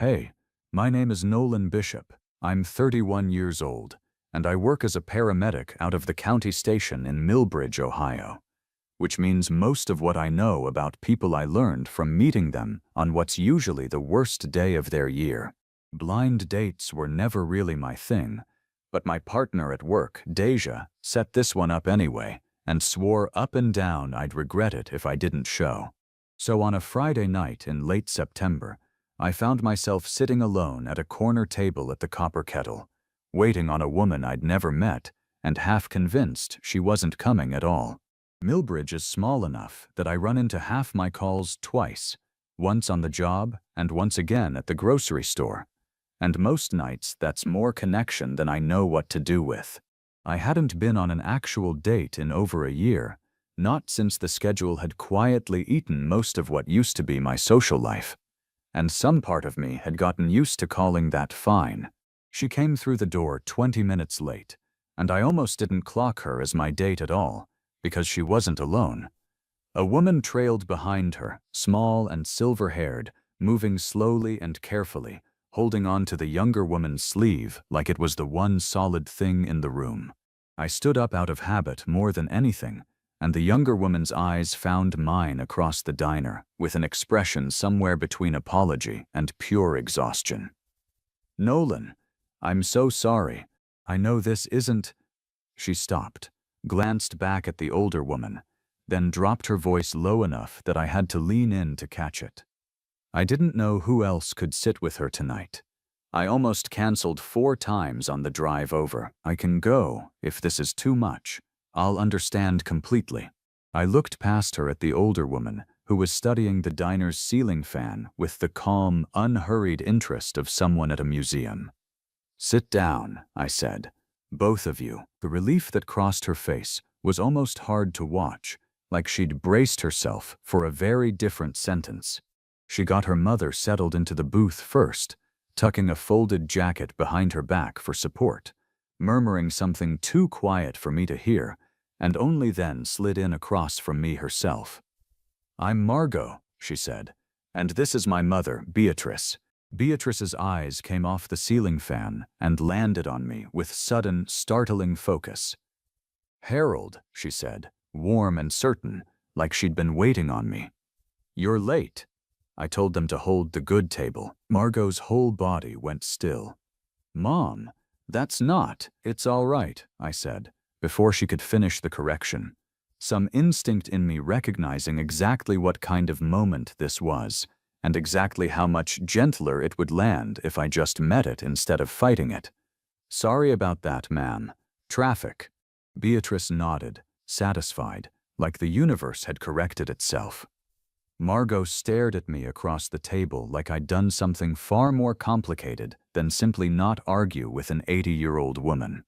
Hey, my name is Nolan Bishop. I'm 31 years old, and I work as a paramedic out of the county station in Millbridge, Ohio. Which means most of what I know about people I learned from meeting them on what's usually the worst day of their year. Blind dates were never really my thing, but my partner at work, Deja, set this one up anyway and swore up and down I'd regret it if I didn't show. So on a Friday night in late September, I found myself sitting alone at a corner table at the Copper Kettle, waiting on a woman I'd never met and half convinced she wasn't coming at all. Millbridge is small enough that I run into half my calls twice, once on the job and once again at the grocery store. And most nights that's more connection than I know what to do with. I hadn't been on an actual date in over a year, not since the schedule had quietly eaten most of what used to be my social life. And some part of me had gotten used to calling that fine. She came through the door 20 minutes late, and I almost didn't clock her as my date at all, because she wasn't alone. A woman trailed behind her, small and silver-haired, moving slowly and carefully, holding on to the younger woman's sleeve like it was the one solid thing in the room. I stood up out of habit more than anything, and the younger woman's eyes found mine across the diner with an expression somewhere between apology and pure exhaustion. "Nolan, I'm so sorry. I know this isn't—" She stopped, glanced back at the older woman, then dropped her voice low enough that I had to lean in to catch it. I didn't know who else could sit with her tonight. I almost canceled 4 times on the drive over. I can go, if this is too much. I'll understand completely. I looked past her at the older woman, who was studying the diner's ceiling fan with the calm, unhurried interest of someone at a museum. "Sit down," I said. "Both of you." The relief that crossed her face was almost hard to watch, like she'd braced herself for a very different sentence. She got her mother settled into the booth first, tucking a folded jacket behind her back for support, murmuring something too quiet for me to hear, and only then slid in across from me herself. "I'm Margot," she said, "and this is my mother, Beatrice." Beatrice's eyes came off the ceiling fan and landed on me with sudden, startling focus. "Harold," she said, warm and certain, like she'd been waiting on me. "You're late." I told them to hold the good table. Margot's whole body went still. "Mom, that's not—" "It's all right," I said, before she could finish the correction. Some instinct in me recognizing exactly what kind of moment this was, and exactly how much gentler it would land if I just met it instead of fighting it. "Sorry about that, ma'am. Traffic." Beatrice nodded, satisfied, like the universe had corrected itself. Margot stared at me across the table like I'd done something far more complicated than simply not argue with an 80-year-old woman.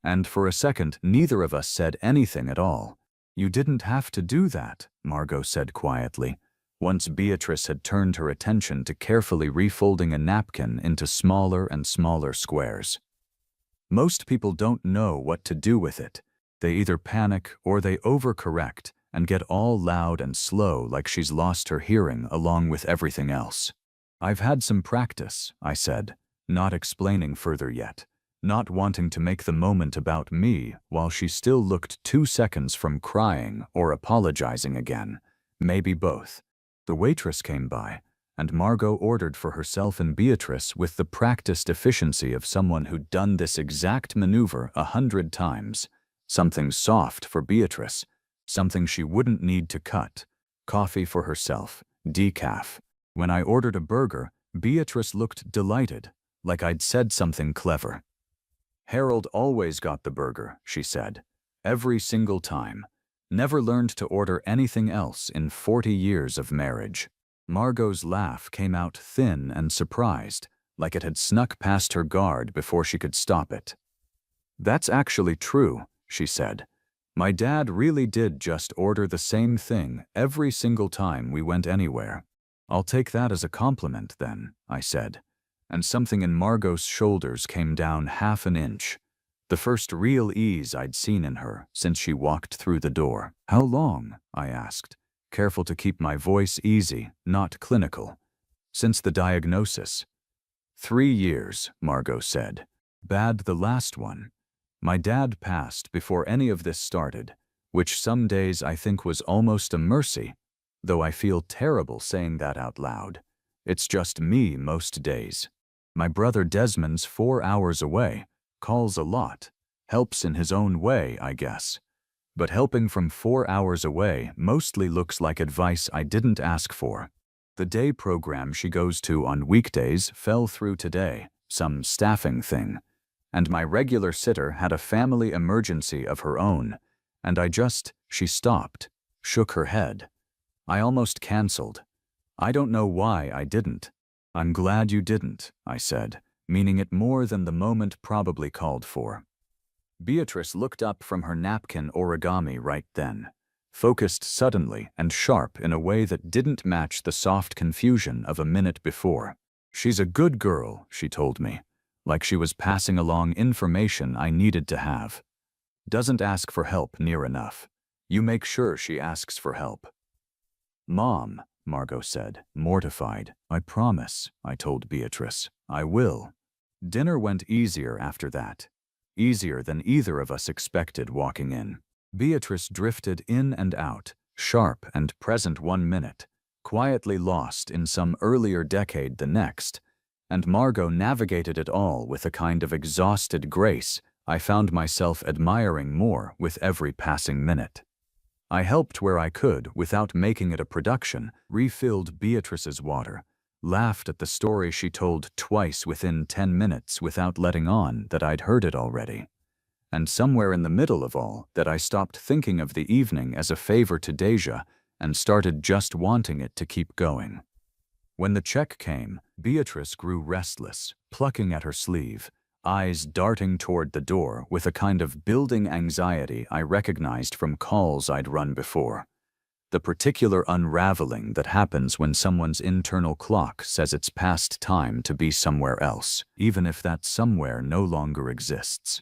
And for a second, neither of us said anything at all. "You didn't have to do that," Margot said quietly, once Beatrice had turned her attention to carefully refolding a napkin into smaller and smaller squares. "Most people don't know what to do with it. They either panic or they overcorrect and get all loud and slow like she's lost her hearing along with everything else." "I've had some practice," I said, not explaining further yet, not wanting to make the moment about me while she still looked 2 seconds from crying or apologizing again, maybe both. The waitress came by, and Margot ordered for herself and Beatrice with the practiced efficiency of someone who'd done this exact maneuver 100 times. Something soft for Beatrice, something she wouldn't need to cut. Coffee for herself, decaf. When I ordered a burger, Beatrice looked delighted, like I'd said something clever. "Harold always got the burger," she said. "Every single time. Never learned to order anything else in 40 years of marriage." Margot's laugh came out thin and surprised, like it had snuck past her guard before she could stop it. "That's actually true," she said. "My dad really did just order the same thing every single time we went anywhere." "I'll take that as a compliment then," I said, and something in Margot's shoulders came down half an inch. The first real ease I'd seen in her since she walked through the door. "How long?" I asked, careful to keep my voice easy, not clinical. "Since the diagnosis. 3 years, Margot said. Bad the last one. My dad passed before any of this started, which some days I think was almost a mercy, though I feel terrible saying that out loud. It's just me most days. My brother Desmond's 4 hours away, calls a lot, helps in his own way, I guess. But helping from 4 hours away mostly looks like advice I didn't ask for. The day program she goes to on weekdays fell through today, some staffing thing. And my regular sitter had a family emergency of her own, and she stopped, shook her head. I almost canceled. I don't know why I didn't. I'm glad you didn't, I said, meaning it more than the moment probably called for. Beatrice looked up from her napkin origami right then, focused suddenly and sharp in a way that didn't match the soft confusion of a minute before. She's a good girl, she told me, like she was passing along information I needed to have. Doesn't ask for help near enough. You make sure she asks for help. Mom, Margot said, mortified. I promise, I told Beatrice. I will. Dinner went easier after that. Easier than either of us expected walking in. Beatrice drifted in and out, sharp and present 1 minute, quietly lost in some earlier decade the next, and Margot navigated it all with a kind of exhausted grace I found myself admiring more with every passing minute. I helped where I could without making it a production, refilled Beatrice's water, laughed at the story she told twice within 10 minutes without letting on that I'd heard it already. And somewhere in the middle of all that I stopped thinking of the evening as a favor to Deja and started just wanting it to keep going. When the check came, Beatrice grew restless, plucking at her sleeve, eyes darting toward the door with a kind of building anxiety I recognized from calls I'd run before. The particular unraveling that happens when someone's internal clock says it's past time to be somewhere else, even if that somewhere no longer exists.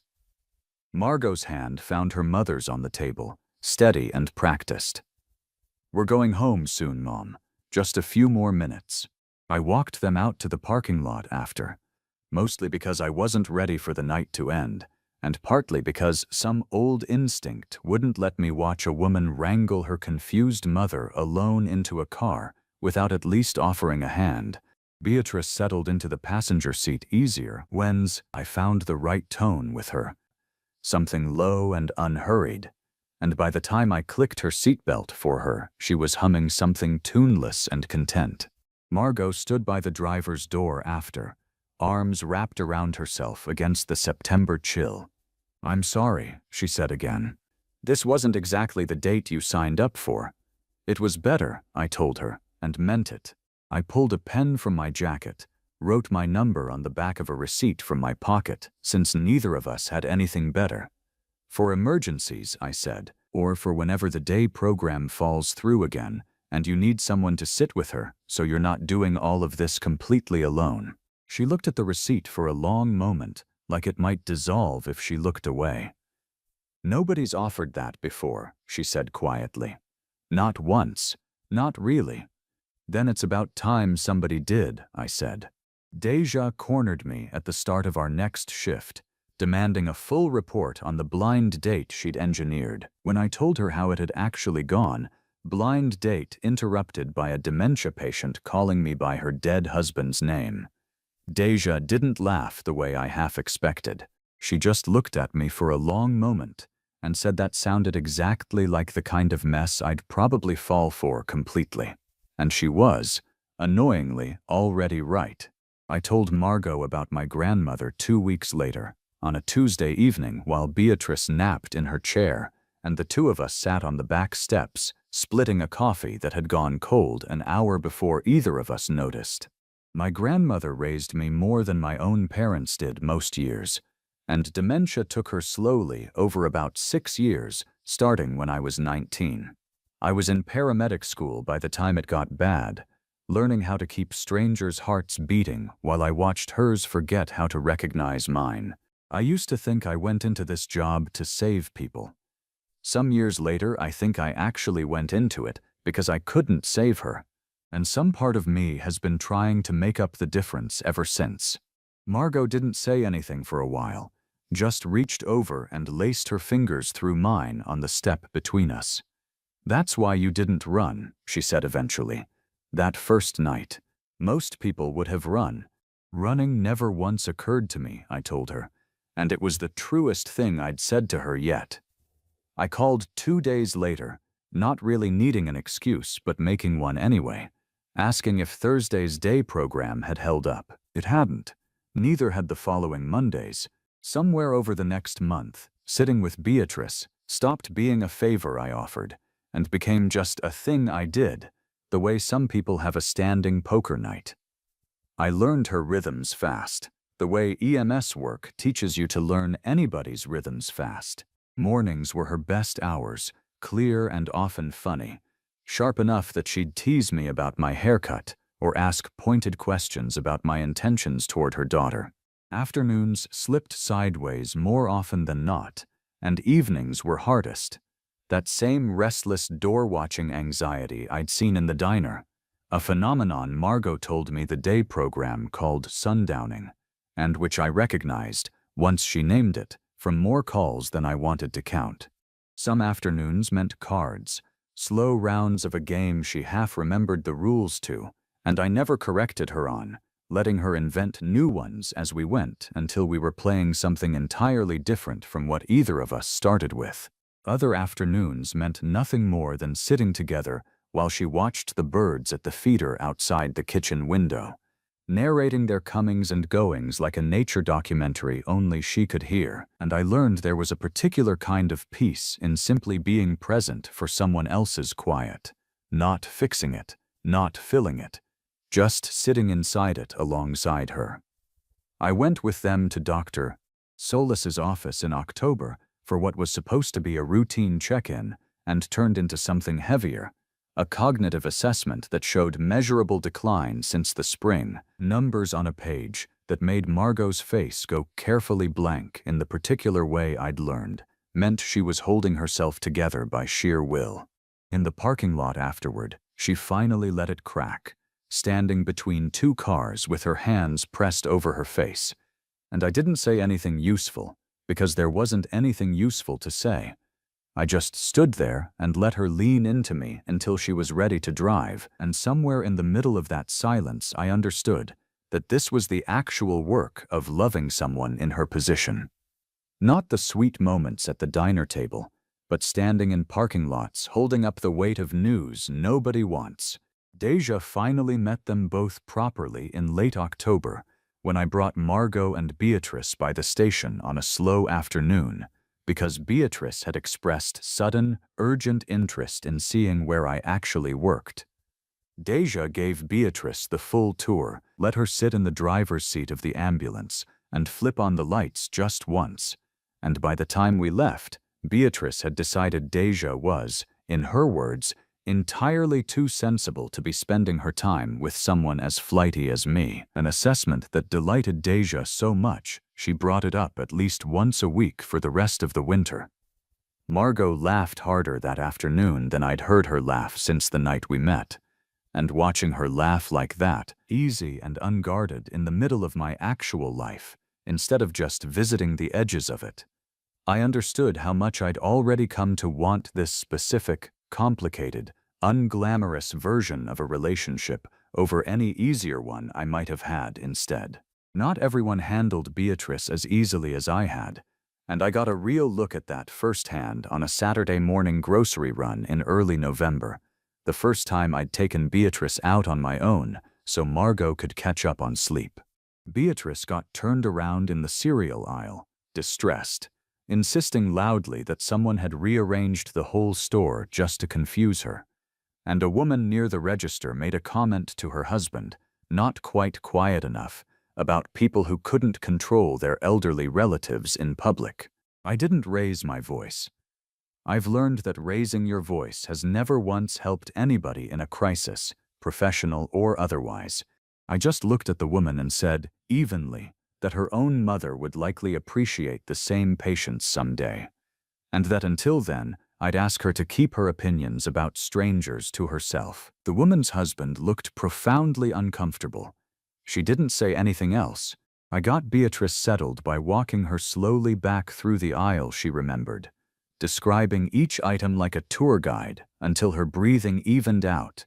Margot's hand found her mother's on the table, steady and practiced. We're going home soon, Mom. Just a few more minutes. I walked them out to the parking lot after, mostly because I wasn't ready for the night to end, and partly because some old instinct wouldn't let me watch a woman wrangle her confused mother alone into a car without at least offering a hand. Beatrice settled into the passenger seat easier when I found the right tone with her, something low and unhurried, and by the time I clicked her seatbelt for her, she was humming something tuneless and content. Margot stood by the driver's door after, arms wrapped around herself against the September chill. I'm sorry, she said again. This wasn't exactly the date you signed up for. It was better, I told her, and meant it. I pulled a pen from my jacket, wrote my number on the back of a receipt from my pocket, since neither of us had anything better. For emergencies, I said, or for whenever the day program falls through again, and you need someone to sit with her, so you're not doing all of this completely alone. She looked at the receipt for a long moment, like it might dissolve if she looked away. Nobody's offered that before, she said quietly. Not once. Not really. Then it's about time somebody did, I said. Deja cornered me at the start of our next shift, demanding a full report on the blind date she'd engineered. When I told her how it had actually gone, blind date interrupted by a dementia patient calling me by her dead husband's name. Deja didn't laugh the way I half expected. She just looked at me for a long moment and said that sounded exactly like the kind of mess I'd probably fall for completely. And she was, annoyingly, already right. I told Margot about my grandmother 2 weeks later, on a Tuesday evening while Beatrice napped in her chair, and the two of us sat on the back steps, splitting a coffee that had gone cold an hour before either of us noticed. My grandmother raised me more than my own parents did most years, and dementia took her slowly over about 6 years, starting when I was 19. I was in paramedic school by the time it got bad, learning how to keep strangers' hearts beating while I watched hers forget how to recognize mine. I used to think I went into this job to save people. Some years later, I think I actually went into it because I couldn't save her, and some part of me has been trying to make up the difference ever since. Margot didn't say anything for a while, just reached over and laced her fingers through mine on the step between us. "That's why you didn't run," she said eventually. "That first night. Most people would have run. Running never once occurred to me," I told her, and it was the truest thing I'd said to her yet. I called 2 days later, not really needing an excuse but making one anyway, asking if Thursday's day program had held up. It hadn't. Neither had the following Mondays. Somewhere over the next month, sitting with Beatrice stopped being a favor I offered and became just a thing I did, the way some people have a standing poker night. I learned her rhythms fast, the way EMS work teaches you to learn anybody's rhythms fast. Mornings were her best hours, clear and often funny, sharp enough that she'd tease me about my haircut or ask pointed questions about my intentions toward her daughter. Afternoons slipped sideways more often than not, and evenings were hardest. That same restless door-watching anxiety I'd seen in the diner, a phenomenon Margot told me the day program called sundowning, and which I recognized, once she named it, from more calls than I wanted to count. Some afternoons meant cards, slow rounds of a game she half remembered the rules to, and I never corrected her on, letting her invent new ones as we went until we were playing something entirely different from what either of us started with. Other afternoons meant nothing more than sitting together while she watched the birds at the feeder outside the kitchen window, narrating their comings and goings like a nature documentary only she could hear, and I learned there was a particular kind of peace in simply being present for someone else's quiet, not fixing it, not filling it, just sitting inside it alongside her. I went with them to Dr. Solis's office in October for what was supposed to be a routine check-in and turned into something heavier, a cognitive assessment that showed measurable decline since the spring, numbers on a page that made Margot's face go carefully blank in the particular way I'd learned, meant she was holding herself together by sheer will. In the parking lot afterward, she finally let it crack, standing between two cars with her hands pressed over her face. And I didn't say anything useful, because there wasn't anything useful to say. I just stood there and let her lean into me until she was ready to drive, and somewhere in the middle of that silence I understood that this was the actual work of loving someone in her position. Not the sweet moments at the diner table, but standing in parking lots holding up the weight of news nobody wants. Deja finally met them both properly in late October, when I brought Margot and Beatrice by the station on a slow afternoon, because Beatrice had expressed sudden, urgent interest in seeing where I actually worked. Deja gave Beatrice the full tour, let her sit in the driver's seat of the ambulance, and flip on the lights just once. And by the time we left, Beatrice had decided Deja was, in her words, entirely too sensible to be spending her time with someone as flighty as me, an assessment that delighted Deja so much she brought it up at least once a week for the rest of the winter. Margot laughed harder that afternoon than I'd heard her laugh since the night we met, and watching her laugh like that, easy and unguarded in the middle of my actual life, instead of just visiting the edges of it, I understood how much I'd already come to want this specific, complicated, unglamorous version of a relationship over any easier one I might have had instead. Not everyone handled Beatrice as easily as I had, and I got a real look at that firsthand on a Saturday morning grocery run in early November, the first time I'd taken Beatrice out on my own so Margot could catch up on sleep. Beatrice got turned around in the cereal aisle, distressed, insisting loudly that someone had rearranged the whole store just to confuse her, and a woman near the register made a comment to her husband, not quite quiet enough, about people who couldn't control their elderly relatives in public. I didn't raise my voice. I've learned that raising your voice has never once helped anybody in a crisis, professional or otherwise. I just looked at the woman and said, evenly, that her own mother would likely appreciate the same patience someday, and that until then, I'd ask her to keep her opinions about strangers to herself. The woman's husband looked profoundly uncomfortable. She didn't say anything else. I got Beatrice settled by walking her slowly back through the aisle she remembered, describing each item like a tour guide until her breathing evened out,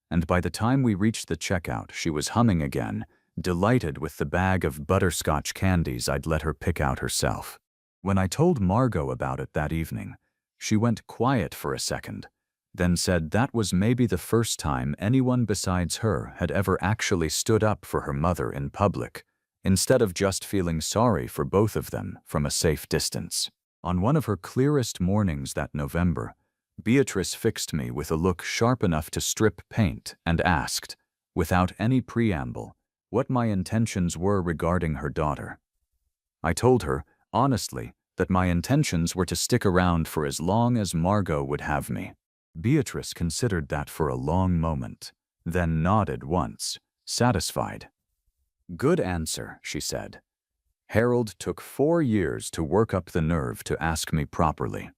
and by the time we reached the checkout, she was humming again, delighted with the bag of butterscotch candies I'd let her pick out herself. When I told Margot about it that evening, she went quiet for a second, then said that was maybe the first time anyone besides her had ever actually stood up for her mother in public, instead of just feeling sorry for both of them from a safe distance. On one of her clearest mornings that November, Beatrice fixed me with a look sharp enough to strip paint and asked, without any preamble, what my intentions were regarding her daughter. I told her, honestly, that my intentions were to stick around for as long as Margot would have me. Beatrice considered that for a long moment, then nodded once, satisfied. "Good answer," she said. "Harold took 4 years to work up the nerve to ask me properly."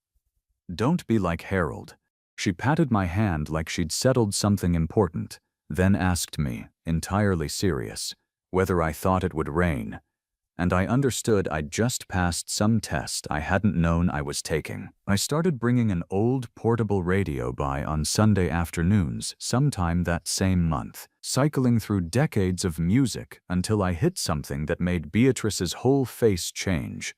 "Don't be like Harold." She patted my hand like she'd settled something important, then asked me, entirely serious, whether I thought it would rain, and I understood I'd just passed some test I hadn't known I was taking. I started bringing an old portable radio by on Sunday afternoons sometime that same month, cycling through decades of music until I hit something that made Beatrice's whole face change.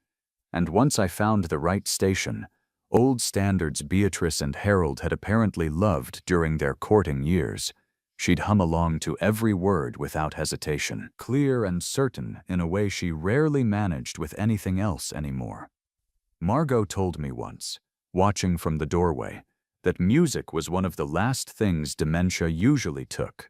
And once I found the right station, old standards Beatrice and Harold had apparently loved during their courting years, she'd hum along to every word without hesitation, clear and certain in a way she rarely managed with anything else anymore. Margot told me once, watching from the doorway, that music was one of the last things dementia usually took,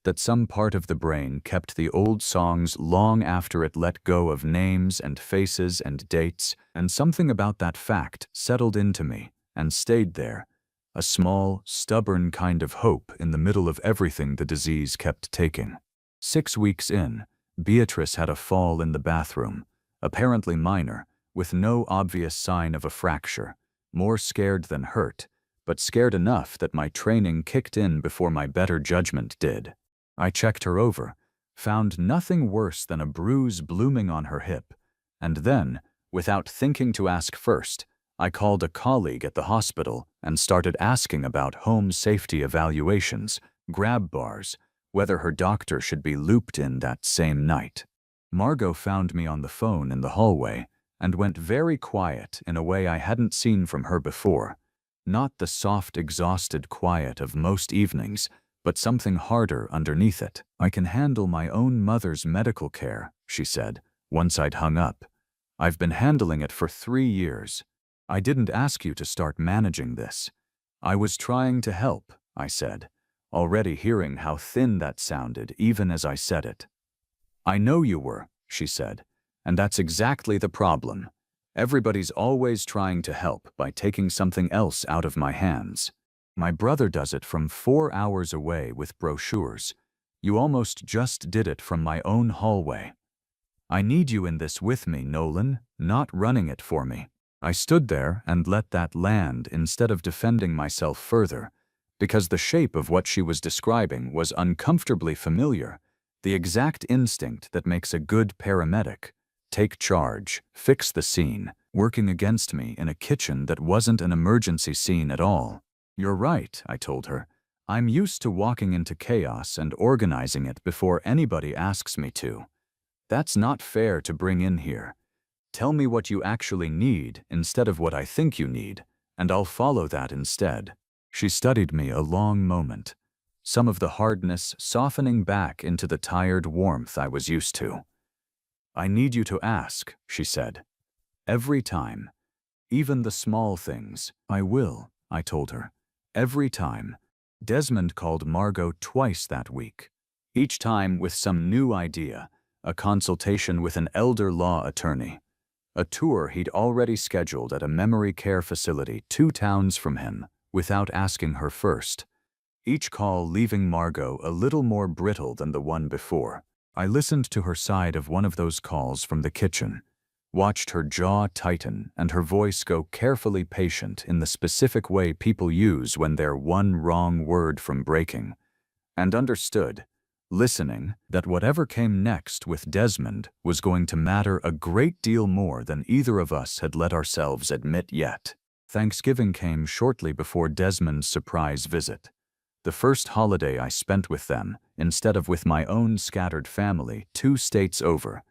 that some part of the brain kept the old songs long after it let go of names and faces and dates, and something about that fact settled into me and stayed there, a small, stubborn kind of hope in the middle of everything the disease kept taking. 6 weeks in, Beatrice had a fall in the bathroom, apparently minor, with no obvious sign of a fracture, more scared than hurt, but scared enough that my training kicked in before my better judgment did. I checked her over, found nothing worse than a bruise blooming on her hip, and then, without thinking to ask first, I called a colleague at the hospital and started asking about home safety evaluations, grab bars, whether her doctor should be looped in that same night. Margot found me on the phone in the hallway and went very quiet in a way I hadn't seen from her before. Not the soft, exhausted quiet of most evenings, but something harder underneath it. "I can handle my own mother's medical care," she said, once I'd hung up. "I've been handling it for 3 years. I didn't ask you to start managing this. I was trying to help," I said, already hearing how thin that sounded even as I said it. "I know you were," she said, "and that's exactly the problem. Everybody's always trying to help by taking something else out of my hands. My brother does it from 4 hours away with brochures. You almost just did it from my own hallway. I need you in this with me, Nolan, not running it for me." I stood there and let that land instead of defending myself further, because the shape of what she was describing was uncomfortably familiar, the exact instinct that makes a good paramedic. Take charge, fix the scene, working against me in a kitchen that wasn't an emergency scene at all. "You're right," I told her. "I'm used to walking into chaos and organizing it before anybody asks me to. That's not fair to bring in here. Tell me what you actually need instead of what I think you need, and I'll follow that instead." She studied me a long moment, some of the hardness softening back into the tired warmth I was used to. "I need you to ask," she said. "Every time. Even the small things." "I will," I told her. "Every time." Desmond called Margot twice that week, each time with some new idea, a consultation with an elder law attorney, a tour he'd already scheduled at a memory care facility 2 towns from him without asking her first, each call leaving Margot a little more brittle than the one before. I listened to her side of one of those calls from the kitchen, watched her jaw tighten and her voice go carefully patient in the specific way people use when they're one wrong word from breaking, and understood, listening, that whatever came next with Desmond was going to matter a great deal more than either of us had let ourselves admit yet. Thanksgiving came shortly before Desmond's surprise visit. The first holiday I spent with them, instead of with my own scattered family 2 states over,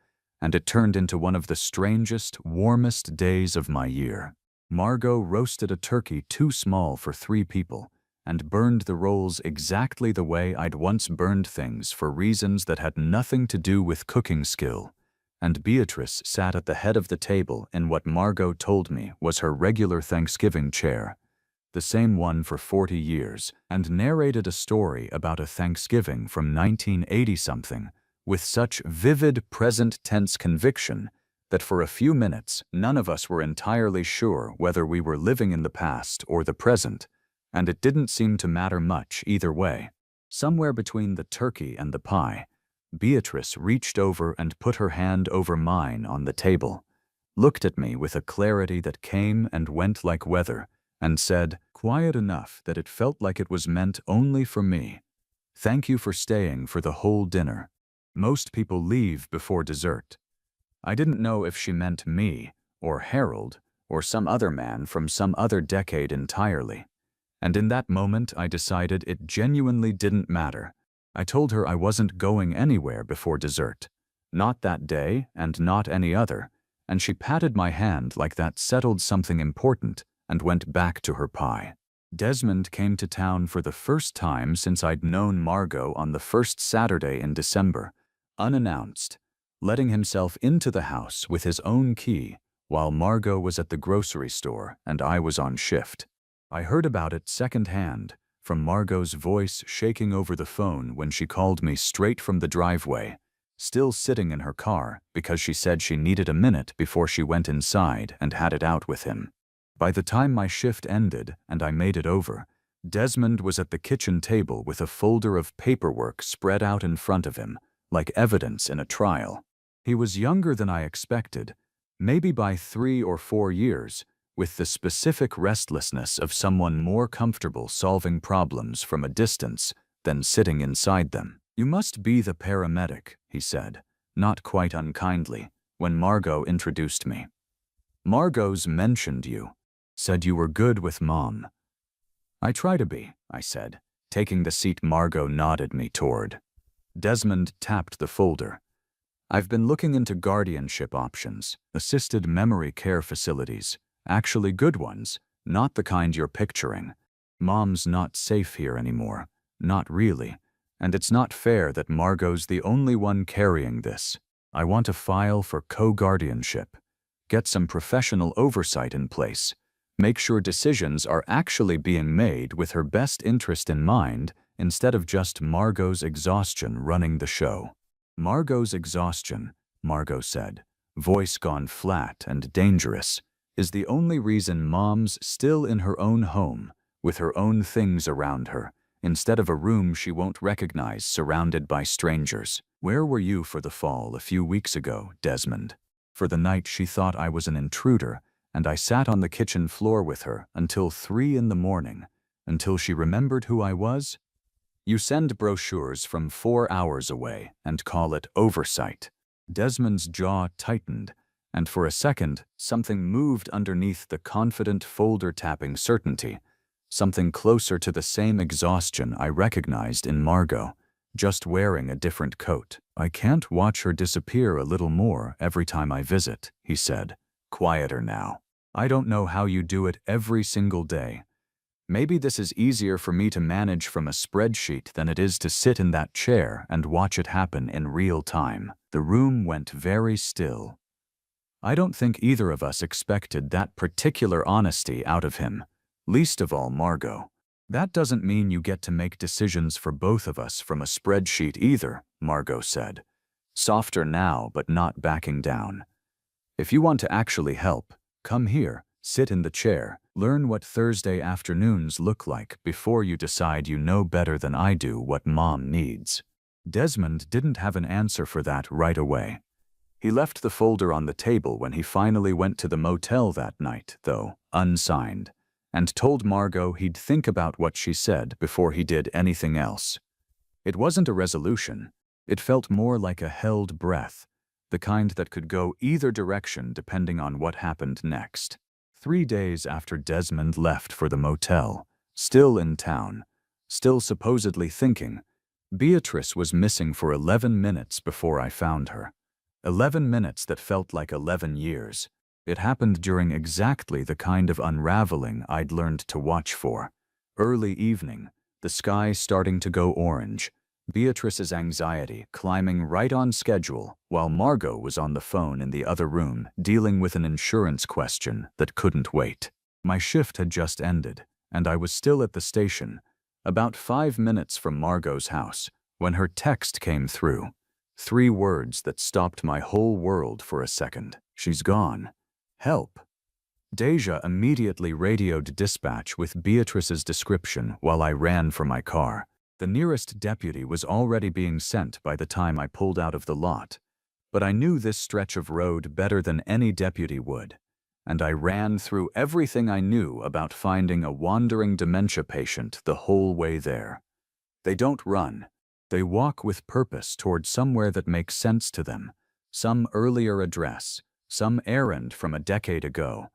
and it turned into one of the strangest, warmest days of my year. Margot roasted a turkey too small for 3 people, and burned the rolls exactly the way I'd once burned things for reasons that had nothing to do with cooking skill. And Beatrice sat at the head of the table in what Margot told me was her regular Thanksgiving chair, the same one for 40 years, and narrated a story about a Thanksgiving from 1980-something with such vivid present-tense conviction that for a few minutes none of us were entirely sure whether we were living in the past or the present, and it didn't seem to matter much either way. Somewhere between the turkey and the pie, Beatrice reached over and put her hand over mine on the table, looked at me with a clarity that came and went like weather, and said, quiet enough that it felt like it was meant only for me, "Thank you for staying for the whole dinner. Most people leave before dessert." I didn't know if she meant me, or Harold, or some other man from some other decade entirely. And in that moment I decided it genuinely didn't matter. I told her I wasn't going anywhere before dessert. Not that day, and not any other, and she patted my hand like that settled something important and went back to her pie. Desmond came to town for the first time since I'd known Margot on the first Saturday in December, unannounced, letting himself into the house with his own key while Margot was at the grocery store and I was on shift. I heard about it secondhand, from Margot's voice shaking over the phone when she called me straight from the driveway, still sitting in her car because she said she needed a minute before she went inside and had it out with him. By the time my shift ended and I made it over, Desmond was at the kitchen table with a folder of paperwork spread out in front of him, like evidence in a trial. He was younger than I expected, maybe by 3 or 4 years, with the specific restlessness of someone more comfortable solving problems from a distance than sitting inside them. "You must be the paramedic," he said, not quite unkindly, when Margot introduced me. "Margot's mentioned you, said you were good with Mom." "I try to be," I said, taking the seat Margot nodded me toward. Desmond tapped the folder. "I've been looking into guardianship options, assisted memory care facilities, actually good ones, not the kind you're picturing. Mom's not safe here anymore, not really, and it's not fair that Margot's the only one carrying this. I want to file for co-guardianship, get some professional oversight in place, make sure decisions are actually being made with her best interest in mind instead of just Margot's exhaustion running the show." "Margot's exhaustion," Margot said, voice gone flat and dangerous, "is the only reason Mom's still in her own home, with her own things around her, instead of a room she won't recognize surrounded by strangers. Where were you for the fall a few weeks ago, Desmond?" For the night she thought I was an intruder, and I sat on the kitchen floor with her until 3 in the morning, until she remembered who I was. "You send brochures from 4 hours away and call it oversight." Desmond's jaw tightened, and for a second, something moved underneath the confident folder-tapping certainty, something closer to the same exhaustion I recognized in Margot, just wearing a different coat. "I can't watch her disappear a little more every time I visit," he said, quieter now. "I don't know how you do it every single day. Maybe this is easier for me to manage from a spreadsheet than it is to sit in that chair and watch it happen in real time." The room went very still. I don't think either of us expected that particular honesty out of him, least of all Margot. "That doesn't mean you get to make decisions for both of us from a spreadsheet either," Margot said, softer now but not backing down. "If you want to actually help, come here, sit in the chair, learn what Thursday afternoons look like before you decide you know better than I do what Mom needs." Desmond didn't have an answer for that right away. He left the folder on the table when he finally went to the motel that night, though unsigned, and told Margot he'd think about what she said before he did anything else. It wasn't a resolution. It felt more like a held breath, the kind that could go either direction depending on what happened next. 3 days after Desmond left for the motel, still in town, still supposedly thinking, Beatrice was missing for 11 minutes before I found her. 11 minutes that felt like 11 years. It happened during exactly the kind of unraveling I'd learned to watch for. Early evening, the sky starting to go orange, Beatrice's anxiety climbing right on schedule while Margot was on the phone in the other room dealing with an insurance question that couldn't wait. My shift had just ended, and I was still at the station, about 5 minutes from Margot's house, when her text came through. 3 words that stopped my whole world for a second. She's gone. Help. Deja immediately radioed dispatch with Beatrice's description while I ran for my car. The nearest deputy was already being sent by the time I pulled out of the lot, but I knew this stretch of road better than any deputy would, and I ran through everything I knew about finding a wandering dementia patient the whole way there. They don't run. They walk with purpose toward somewhere that makes sense to them, some earlier address, some errand from a decade ago,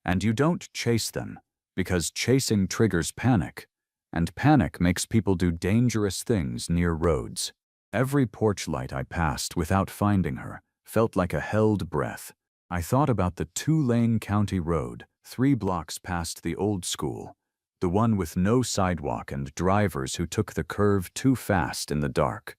and you don't chase them, because chasing triggers panic. And panic makes people do dangerous things near roads. Every porch light I passed without finding her felt like a held breath. I thought about the 2-lane county road, 3 blocks past the old school, the one with no sidewalk and drivers who took the curve too fast in the dark.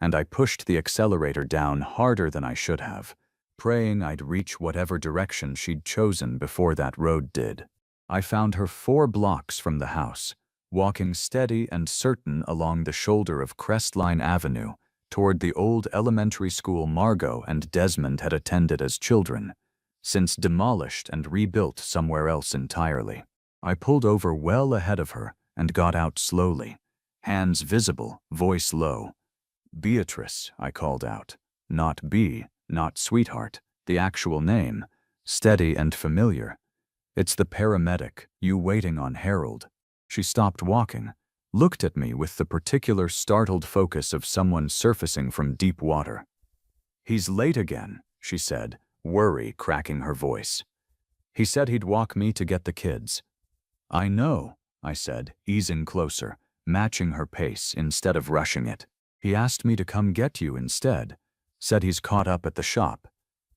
And I pushed the accelerator down harder than I should have, praying I'd reach whatever direction she'd chosen before that road did. I found her 4 blocks from the house, walking steady and certain along the shoulder of Crestline Avenue toward the old elementary school Margot and Desmond had attended as children, since demolished and rebuilt somewhere else entirely. I pulled over well ahead of her and got out slowly, hands visible, voice low. Beatrice, I called out. Not B, not sweetheart, the actual name, steady and familiar. It's the paramedic, you waiting on Harold. She stopped walking, looked at me with the particular startled focus of someone surfacing from deep water. He's late again, she said, worry cracking her voice. He said he'd walk me to get the kids. I know, I said, easing closer, matching her pace instead of rushing it. He asked me to come get you instead, said he's caught up at the shop.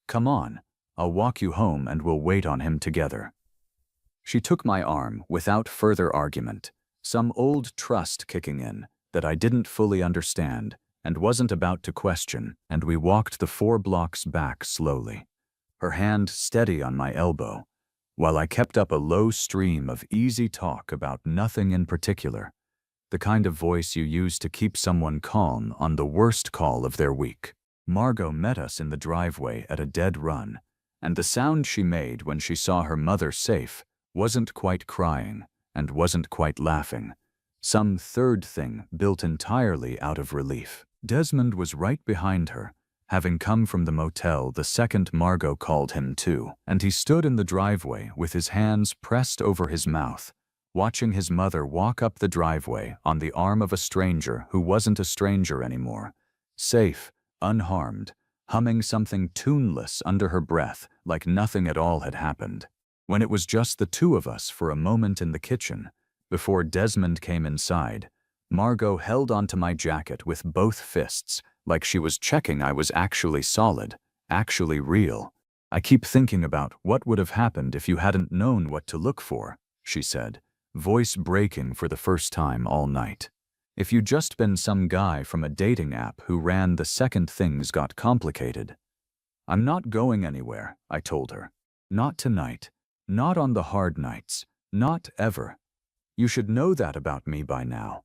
Come on, I'll walk you home and we'll wait on him together. She took my arm without further argument, some old trust kicking in that I didn't fully understand and wasn't about to question, and we walked the 4 blocks back slowly, her hand steady on my elbow, while I kept up a low stream of easy talk about nothing in particular, the kind of voice you use to keep someone calm on the worst call of their week. Margot met us in the driveway at a dead run, and the sound she made when she saw her mother safe wasn't quite crying and wasn't quite laughing. Some third thing built entirely out of relief. Desmond was right behind her, having come from the motel the second Margot called him to, and he stood in the driveway with his hands pressed over his mouth, watching his mother walk up the driveway on the arm of a stranger who wasn't a stranger anymore, safe, unharmed, humming something tuneless under her breath like nothing at all had happened. When it was just the 2 of us for a moment in the kitchen, before Desmond came inside, Margot held onto my jacket with both fists, like she was checking I was actually solid, actually real. I keep thinking about what would have happened if you hadn't known what to look for, she said, voice breaking for the first time all night. If you'd just been some guy from a dating app who ran the second things got complicated. I'm not going anywhere, I told her. Not tonight. Not on the hard nights. Not ever. You should know that about me by now.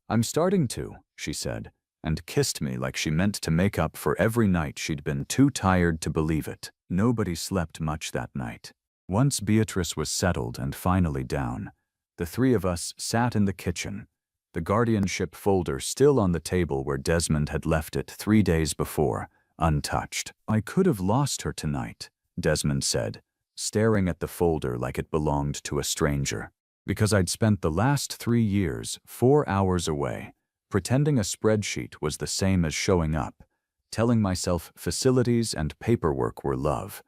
I'm starting to, she said, and kissed me like she meant to make up for every night she'd been too tired to believe it. Nobody slept much that night. Once Beatrice was settled and finally down, the 3 of us sat in the kitchen, the guardianship folder still on the table where Desmond had left it 3 days before, untouched. I could have lost her tonight, Desmond said, staring at the folder like it belonged to a stranger, because I'd spent the last 3 years 4 hours away, pretending a spreadsheet was the same as showing up, telling myself facilities and paperwork were love,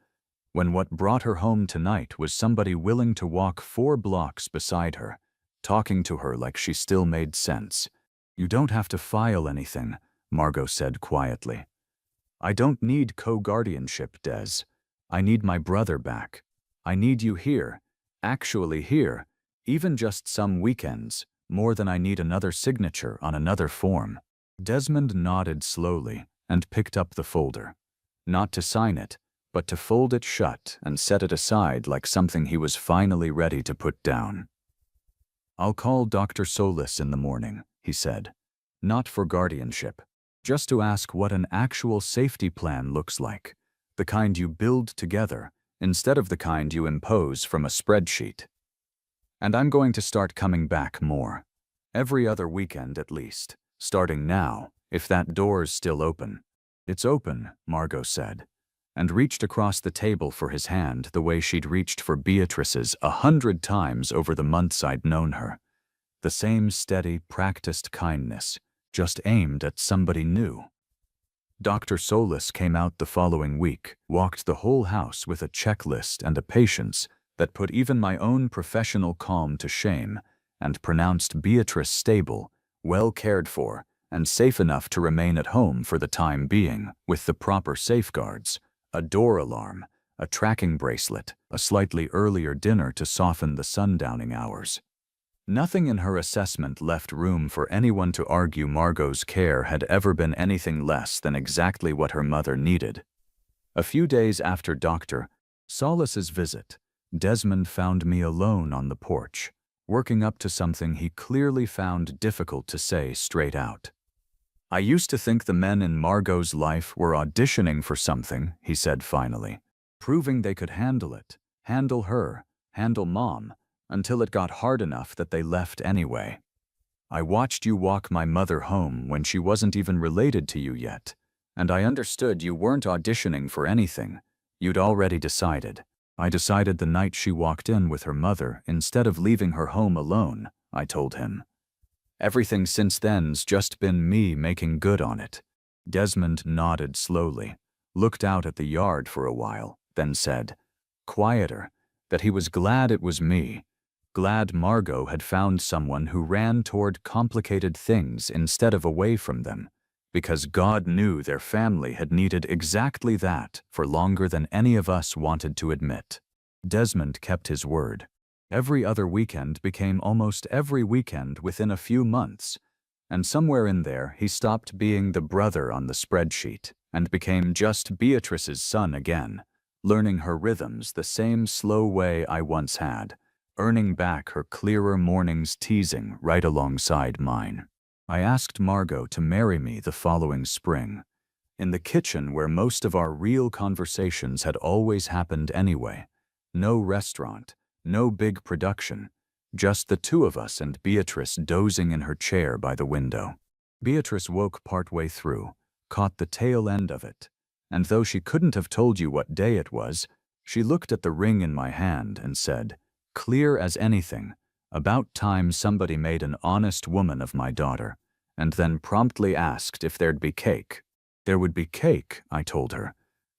when what brought her home tonight was somebody willing to walk 4 blocks beside her, talking to her like she still made sense. "You don't have to file anything," Margot said quietly. "I don't need co-guardianship, Des. I need my brother back. I need you here, actually here, even just some weekends, more than I need another signature on another form." Desmond nodded slowly and picked up the folder. Not to sign it, but to fold it shut and set it aside like something he was finally ready to put down. "I'll call Dr. Solis in the morning," he said. "Not for guardianship, just to ask what an actual safety plan looks like, the kind you build together instead of the kind you impose from a spreadsheet. And I'm going to start coming back more. Every other weekend at least, starting now, if that door's still open." "It's open," Margot said, and reached across the table for his hand the way she'd reached for Beatrice's 100 times over the months I'd known her. The same steady, practiced kindness, just aimed at somebody new. Dr. Solis came out the following week, walked the whole house with a checklist and a patience that put even my own professional calm to shame, and pronounced Beatrice stable, well cared for, and safe enough to remain at home for the time being, with the proper safeguards: a door alarm, a tracking bracelet, a slightly earlier dinner to soften the sundowning hours. Nothing in her assessment left room for anyone to argue Margot's care had ever been anything less than exactly what her mother needed. A few days after Dr. Solis's visit, Desmond found me alone on the porch, working up to something he clearly found difficult to say straight out. "I used to think the men in Margot's life were auditioning for something," he said finally, "proving they could handle it, handle her, handle Mom, until it got hard enough that they left anyway. I watched you walk my mother home when she wasn't even related to you yet, and I understood you weren't auditioning for anything. You'd already decided. I decided the night she walked in with her mother instead of leaving her home alone," I told him. "Everything since then's just been me making good on it." Desmond nodded slowly, looked out at the yard for a while, then said, quieter, that he was glad it was me, glad Margot had found someone who ran toward complicated things instead of away from them, because God knew their family had needed exactly that for longer than any of us wanted to admit. Desmond kept his word. Every other weekend became almost every weekend within a few months, and somewhere in there he stopped being the brother on the spreadsheet and became just Beatrice's son again, learning her rhythms the same slow way I once had, earning back her clearer mornings' teasing right alongside mine. I asked Margot to marry me the following spring, in the kitchen where most of our real conversations had always happened anyway. No restaurant, no big production, just the two of us and Beatrice dozing in her chair by the window. Beatrice woke partway through, caught the tail end of it, and though she couldn't have told you what day it was, she looked at the ring in my hand and said, clear as anything, about time somebody made an honest woman of my daughter, and then promptly asked if there'd be cake. There would be cake, I told her.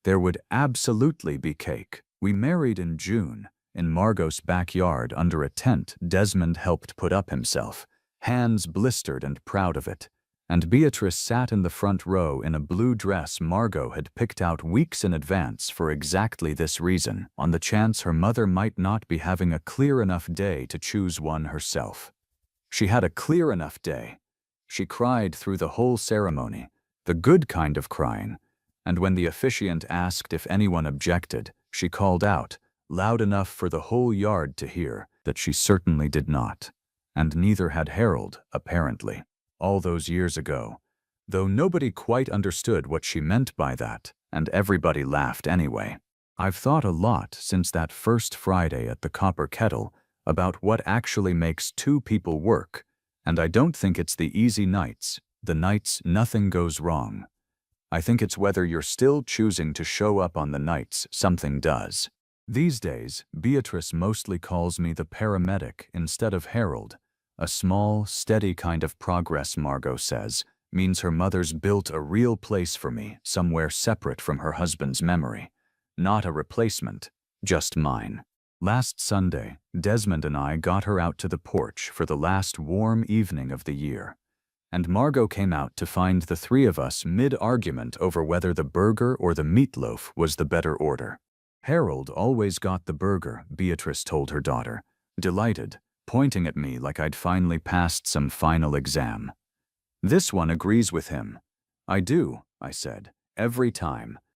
There would absolutely be cake. We married in June, in Margot's backyard under a tent Desmond helped put up himself, hands blistered and proud of it, and Beatrice sat in the front row in a blue dress Margot had picked out weeks in advance for exactly this reason, on the chance her mother might not be having a clear enough day to choose one herself. She had a clear enough day. She cried through the whole ceremony, the good kind of crying, and when the officiant asked if anyone objected, she called out, loud enough for the whole yard to hear, that she certainly did not, and neither had Harold, apparently. All those years ago, though nobody quite understood what she meant by that, and everybody laughed anyway. I've thought a lot since that first Friday at the Copper Kettle about what actually makes two people work, and I don't think it's the easy nights, the nights nothing goes wrong. I think it's whether you're still choosing to show up on the nights something does. These days, Beatrice mostly calls me the paramedic instead of Harold, A small, steady kind of progress, Margot says, means her mother's built a real place for me, somewhere separate from her husband's memory. Not a replacement, just mine. Last Sunday, Desmond and I got her out to the porch for the last warm evening of the year. And Margot came out to find the three of us mid-argument over whether the burger or the meatloaf was the better order. Harold always got the burger, Beatrice told her daughter, delighted, pointing at me like I'd finally passed some final exam. This one agrees with him. I do, I said, every time.